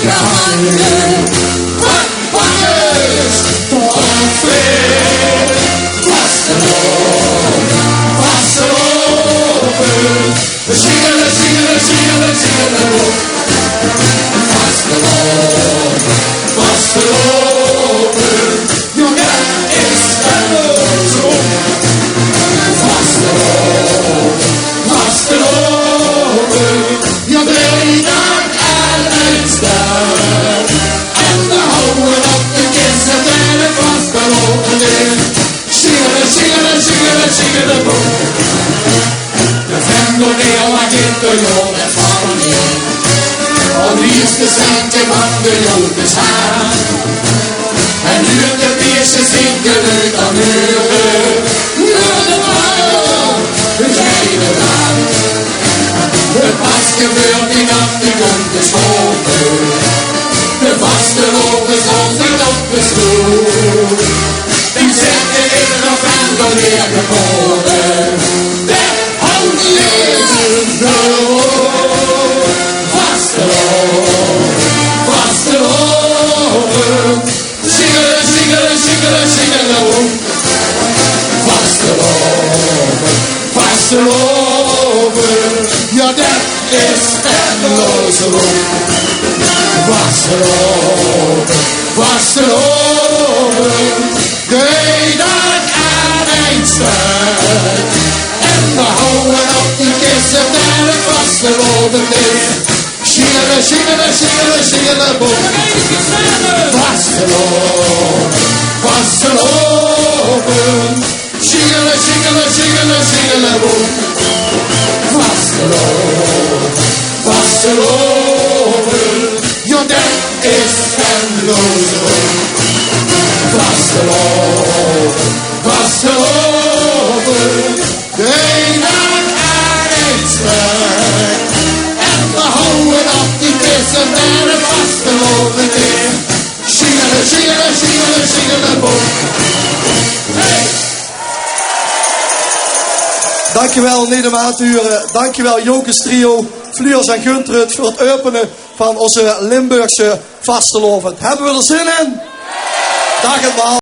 je handen. Bakkers, tot weer. Vastelopen, vastelopen. We zingen, zingen, zingen, zingen op. Vastelopen, vastelopen. Jongen is stendeloos op. Vastelopen, vastelopen. Je drie dag en uitstaan. En we houden op de kisten en het vastelopen in. Zingen, zingen, zingen, zingen op. De vendel die al maakt in de jongen van je. Al liefst de zinken van de jongens aan. En nu de biertjes zinken uit aan muren. Nu de bouw, de hele dag. De pas gebeurt in op de grond geschoten. De vaste lopen zonder op de stoel. Die zitten in de vendel weer geboren. De hand lezen gewoon. Vastelopen, vastelopen. Zingen, zingen, zingen, zingen op. Vastelopen, vastelopen. Ja, dat is endeloos op. Vastelopen, vastelopen. De dag aan een stuk. En we houden op die kisten en het vastelopen is. Zingelen, zingelen, zingelen, zingelen, boom. Vastelopen, vastelopen. Zingelen, zingelen, zingelen, zingelen, boom. Vastelopen, vastelopen. Ja, dat is endeloos op. Vastelopen, vastelopen. De dag aan een stuk. En we houden op die kisten en het vastelopen in. Zingelen, zingelen, zingelen, zingelen, boom. Hey! Dankjewel Nederland Aanturen, dankjewel Jokers Trio, Fluurs en Guntrud voor het openen van onze Limburgse vastelopen. Hebben we er zin in? Dag het maar.